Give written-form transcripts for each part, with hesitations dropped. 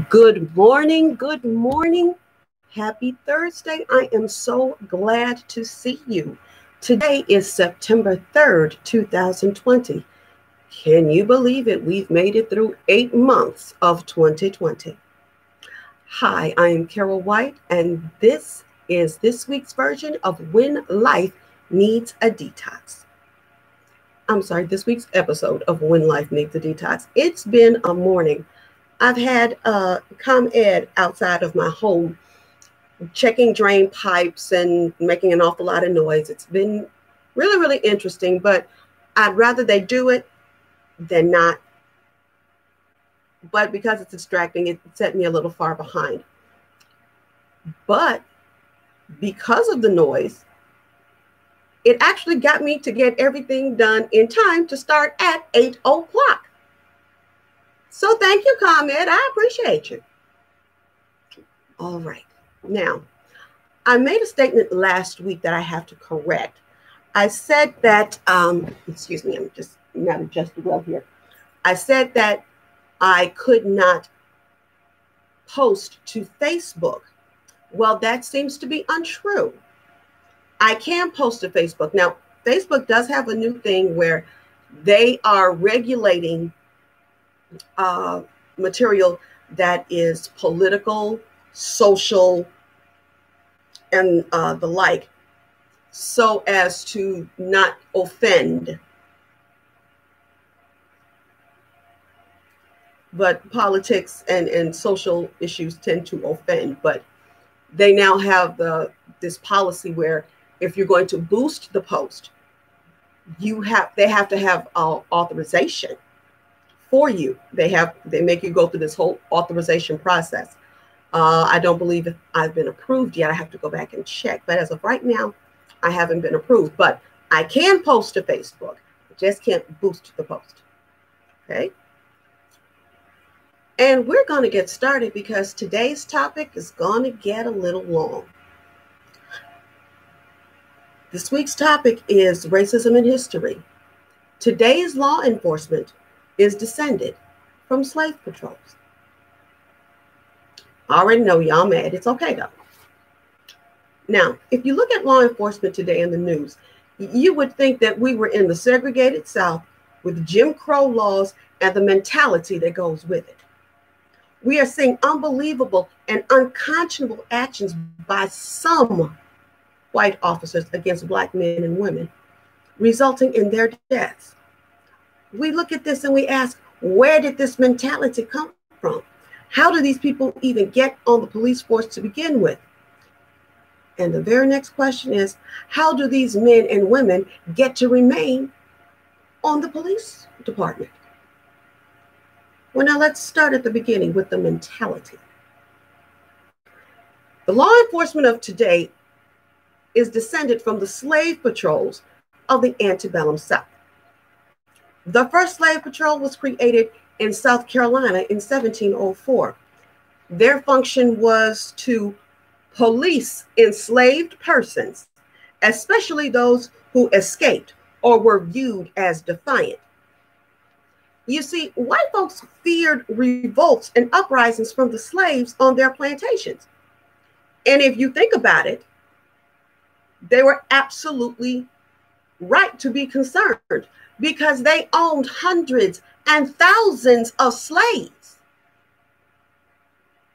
Good morning. Good morning. Happy Thursday. I am so glad to see you. Today is September 3rd, 2020. Can you believe it? We've made it through 8 months of 2020. Hi, I am Carol White, and this is this week's version of When Life Needs a Detox. This week's episode of When Life Needs a Detox. It's been a morning. I've had ComEd outside of my home checking drain pipes and making an awful lot of noise. It's been really, really interesting, but I'd rather they do it than not. But because it's distracting, it set me a little far behind. But because of the noise, it actually got me to get everything done in time to start at 8 o'clock. So thank you, ComEd. I appreciate you. All right. Now, I made a statement last week that I have to correct. I said that, excuse me, I'm just not adjusted well here. I said that I could not post to Facebook. Well, that seems to be untrue. I can post to Facebook. Now, Facebook does have a new thing where they are regulating material that is political, social, and the like, so as to not offend. But politics and social issues tend to offend. But they now have this policy where if you're going to boost the post, they have to have authorization for you. They make you go through this whole authorization process. I don't believe I've been approved yet. I have to go back and check. But as of right now, I haven't been approved. But I can post to Facebook. I just can't boost the post. Okay. And we're going to get started because today's topic is going to get a little long. This week's topic is racism in history. Today's law enforcement is descended from slave patrols. I already know y'all mad. It's okay though. Now, if you look at law enforcement today in the news, you would think that we were in the segregated South with Jim Crow laws and the mentality that goes with it. We are seeing unbelievable and unconscionable actions by some white officers against Black men and women, resulting in their deaths. We look at this and we ask, where did this mentality come from? How do these people even get on the police force to begin with? And the very next question is, how do these men and women get to remain on the police department? Well, now let's start at the beginning with the mentality. The law enforcement of today is descended from the slave patrols of the antebellum South. The first slave patrol was created in South Carolina in 1704. Their function was to police enslaved persons, especially those who escaped or were viewed as defiant. You see, white folks feared revolts and uprisings from the slaves on their plantations. And if you think about it, they were absolutely right to be concerned because they owned hundreds and thousands of slaves.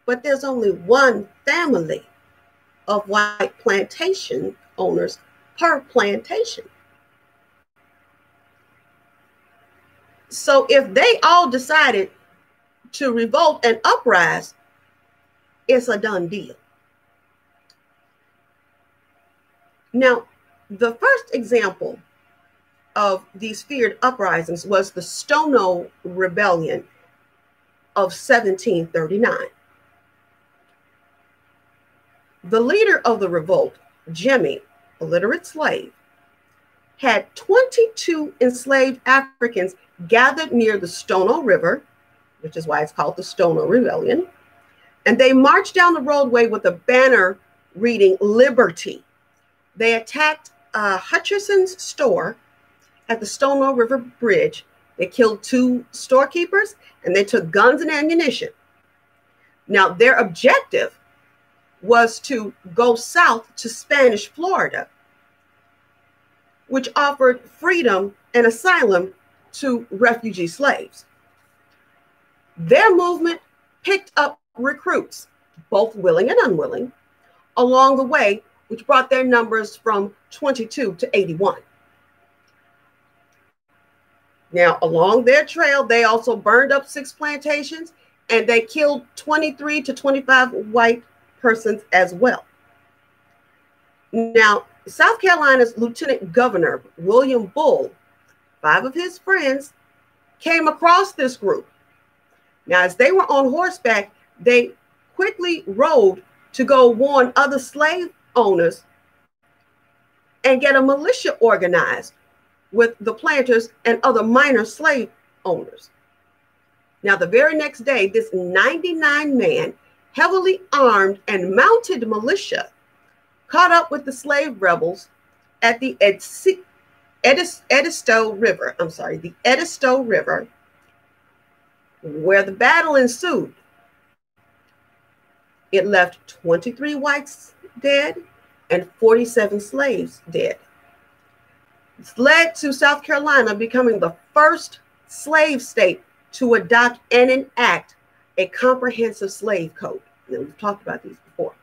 But there's only one family of white plantation owners per plantation. So if they all decided to revolt and uprise, it's a done deal. Now, the first example of these feared uprisings was the Stono Rebellion of 1739. The leader of the revolt, Jimmy, a literate slave, had 22 enslaved Africans gathered near the Stono River, which is why it's called the Stono Rebellion, and they marched down the roadway with a banner reading "Liberty." They attacked Hutcherson's store at the Stono River Bridge. They killed 2 storekeepers and they took guns and ammunition. Now, their objective was to go south to Spanish Florida, which offered freedom and asylum to refugee slaves. Their movement picked up recruits, both willing and unwilling, along the way, which brought their numbers from 22 to 81. Now, along their trail, they also burned up 6 plantations, and they killed 23 to 25 white persons as well. Now, South Carolina's Lieutenant Governor, William Bull, 5 of his friends came across this group. Now, as they were on horseback, they quickly rode to go warn other slave owners and get a militia organized with the planters and other minor slave owners. Now, the very next day, this 99-man, heavily armed and mounted militia caught up with the slave rebels at the Edisto River, where the battle ensued. It left 23 whites dead and 47 slaves dead. This led to South Carolina becoming the first slave state to adopt and enact a comprehensive slave code. Now, we've talked about these before.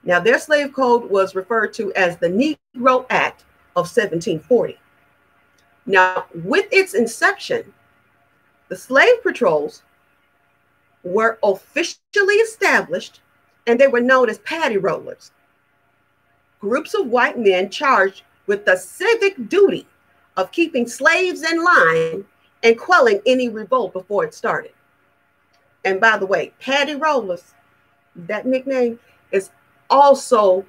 Now, their slave code was referred to as the Negro Act of 1740. Now, with its inception, the slave patrols were officially established, and they were known as paddy rollers, groups of white men charged with the civic duty of keeping slaves in line and quelling any revolt before it started. And by the way, paddy rollers, that nickname is also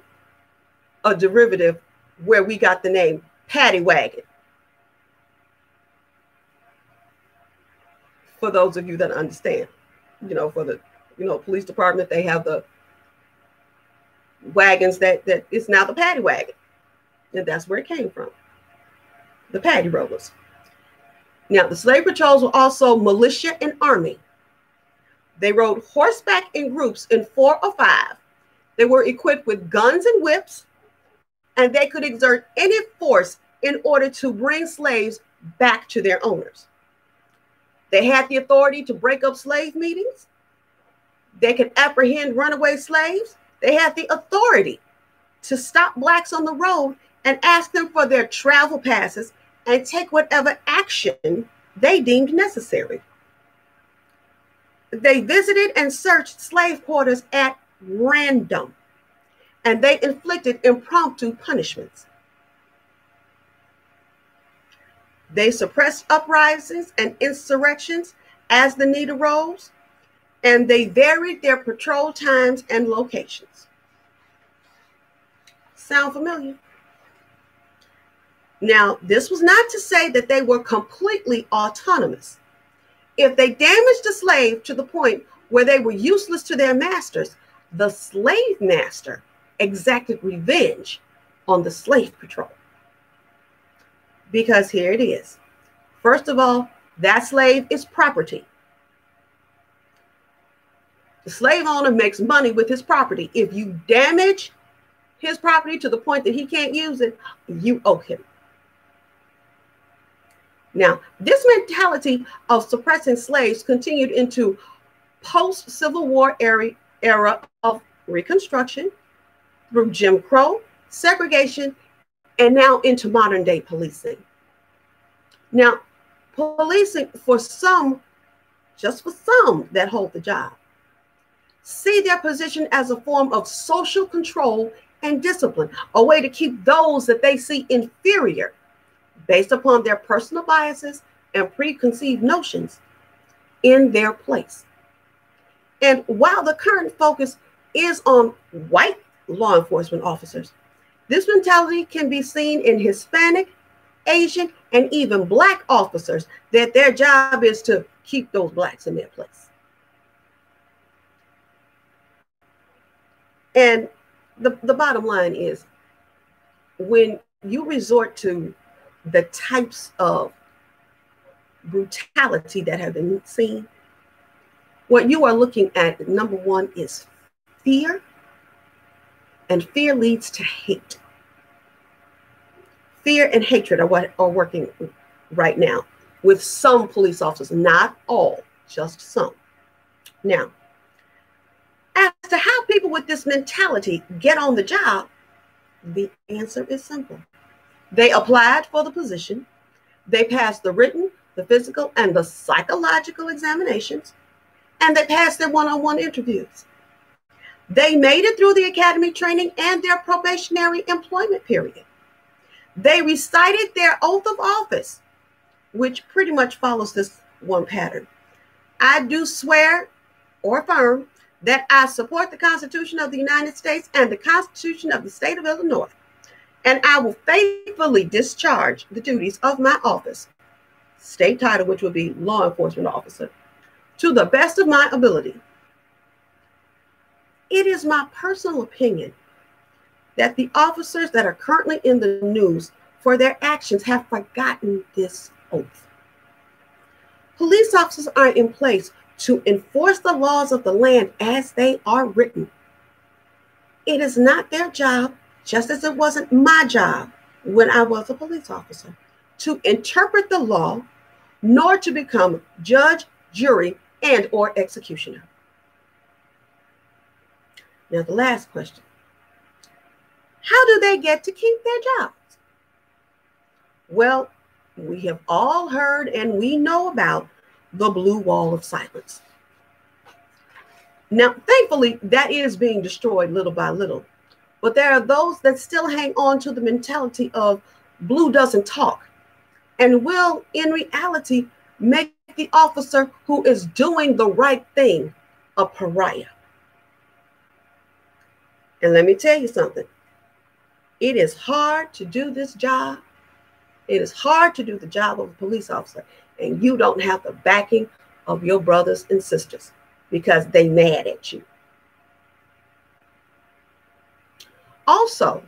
a derivative where we got the name paddy wagon. For those of you that understand, for the, police department, they have the wagons that is now the paddy wagon. And that's where it came from, the paddy rollers. Now, the slave patrols were also militia and army. They rode horseback in groups in 4 or 5. They were equipped with guns and whips, and they could exert any force in order to bring slaves back to their owners. They had the authority to break up slave meetings. They could apprehend runaway slaves. They had the authority to stop blacks on the road and ask them for their travel passes and take whatever action they deemed necessary. They visited and searched slave quarters at random, and they inflicted impromptu punishments. They suppressed uprisings and insurrections as the need arose, and they varied their patrol times and locations. Sound familiar? Now, this was not to say that they were completely autonomous. If they damaged a slave to the point where they were useless to their masters, the slave master exacted revenge on the slave patrol. Because here it is. First of all, that slave is property. The slave owner makes money with his property. If you damage his property to the point that he can't use it, you owe him. Now, this mentality of suppressing slaves continued into post-Civil War era of Reconstruction, through Jim Crow, segregation, and now into modern day policing. Now, policing for some, just for some that hold the job, see their position as a form of social control and discipline, a way to keep those that they see inferior based upon their personal biases and preconceived notions in their place. And while the current focus is on white law enforcement officers, this mentality can be seen in Hispanic, Asian, and even Black officers, that their job is to keep those blacks in their place. And the bottom line is, when you resort to the types of brutality that have been seen, What you are looking at, number one, is fear, and fear leads to hate. Fear and hatred are what are working right now with some police officers, not all, just some. Now, as to how people with this mentality get on the job, the answer is simple. They applied for the position, they passed the written, the physical, and the psychological examinations, and they passed their one-on-one interviews. They made it through the academy training and their probationary employment period. They recited their oath of office, which pretty much follows this one pattern. I do swear or affirm that I support the Constitution of the United States and the Constitution of the State of Illinois, and I will faithfully discharge the duties of my office, state title, which would be law enforcement officer, to the best of my ability. It is my personal opinion that the officers that are currently in the news for their actions have forgotten this oath. Police officers are in place to enforce the laws of the land as they are written. It is not their job, just as it wasn't my job when I was a police officer, to interpret the law, nor to become judge, jury, and or executioner. Now, the last question. How do they get to keep their jobs? Well, we have all heard and we know about the blue wall of silence. Now, thankfully, that is being destroyed little by little. But there are those that still hang on to the mentality of blue doesn't talk and will, in reality, make the officer who is doing the right thing a pariah. And let me tell you something. It is hard to do this job. It is hard to do the job of a police officer, and you don't have the backing of your brothers and sisters because they mad at you. Also,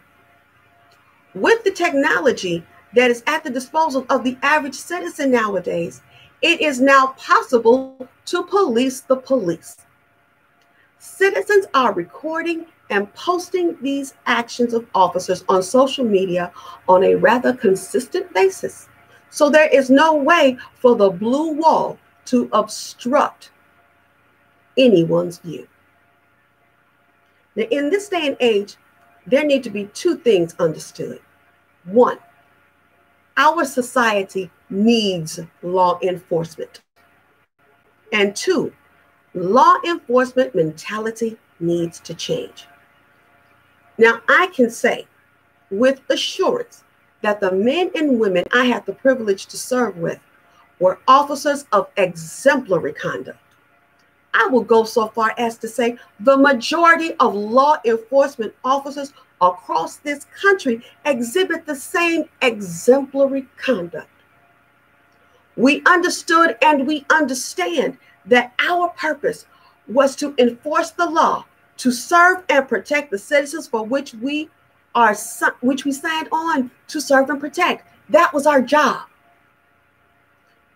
with the technology that is at the disposal of the average citizen nowadays, it is now possible to police the police. Citizens are recording and posting these actions of officers on social media on a rather consistent basis. So there is no way for the blue wall to obstruct anyone's view. Now, in this day and age, there need to be two things understood. One, our society needs law enforcement. And two, law enforcement mentality needs to change. Now, I can say with assurance that the men and women I had the privilege to serve with were officers of exemplary conduct. I will go so far as to say the majority of law enforcement officers across this country exhibit the same exemplary conduct. We understood and we understand that our purpose was to enforce the law, to serve and protect the citizens for which we signed on to serve and protect. That was our job.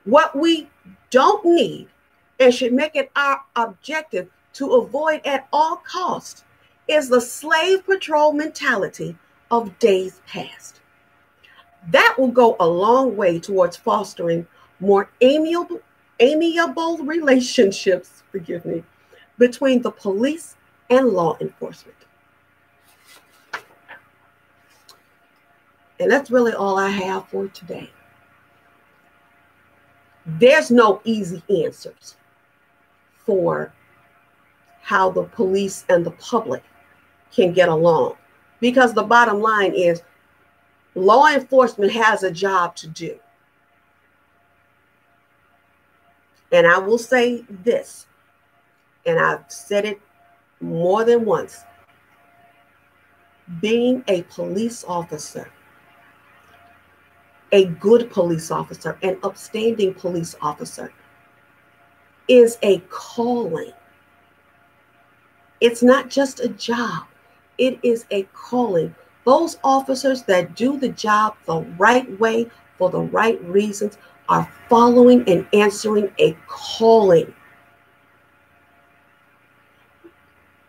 What we don't need and should make it our objective to avoid at all costs is the slave patrol mentality of days past. That will go a long way towards fostering more amiable relationships, between the police and law enforcement. And that's really all I have for today. There's no easy answers for how the police and the public can get along, because the bottom line is law enforcement has a job to do. And I will say this, and I've said it more than once, being a police officer, a good police officer, an upstanding police officer, is a calling. It's not just a job. It is a calling. Those officers that do the job the right way for the right reasons are following and answering a calling.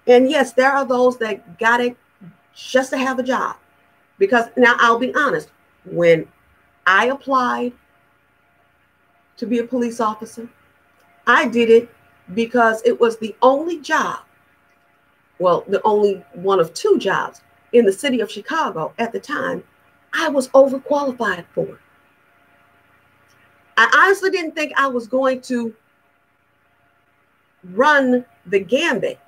And yes, there are those that got it just to have a job. Because now I'll be honest, when I applied to be a police officer, I did it because it was the only job, well, the only one of two jobs in the city of Chicago at the time I was overqualified for. I honestly didn't think I was going to run the gambit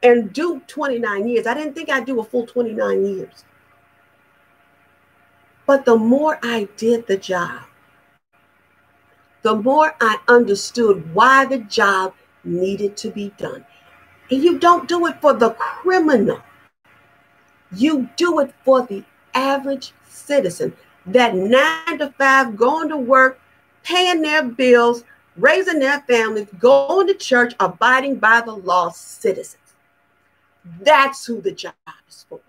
and do 29 years. I didn't think I'd do a full 29 years. But the more I did the job, the more I understood why the job needed to be done. And you don't do it for the criminal. You do it for the average citizen, that 9 to 5, going to work, paying their bills, raising their families, going to church, abiding by the law citizens. That's who the job is for.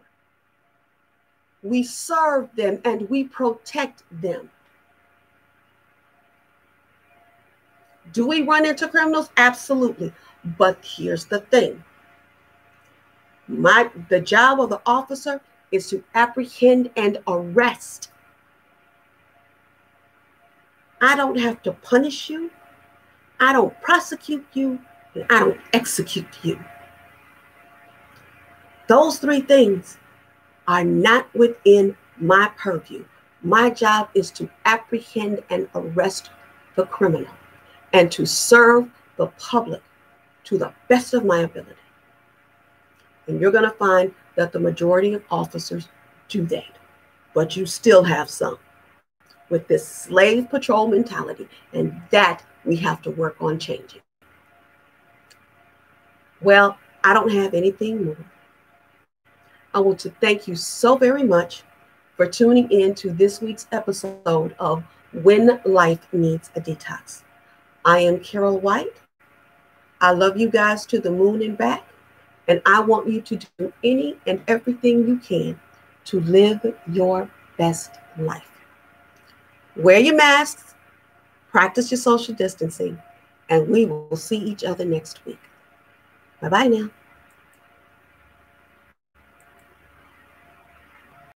We serve them and we protect them. Do we run into criminals? Absolutely. But here's the thing. The job of the officer is to apprehend and arrest. I don't have to punish you. I don't prosecute you. And I don't execute you. Those three things are not within my purview. My job is to apprehend and arrest the criminal and to serve the public to the best of my ability. And you're going to find that the majority of officers do that. But you still have some with this slave patrol mentality, and that we have to work on changing. Well, I don't have anything more. I want to thank you so very much for tuning in to this week's episode of When Life Needs a Detox. I am Carol White. I love you guys to the moon and back, and I want you to do any and everything you can to live your best life. Wear your masks, practice your social distancing, and we will see each other next week. Bye-bye now.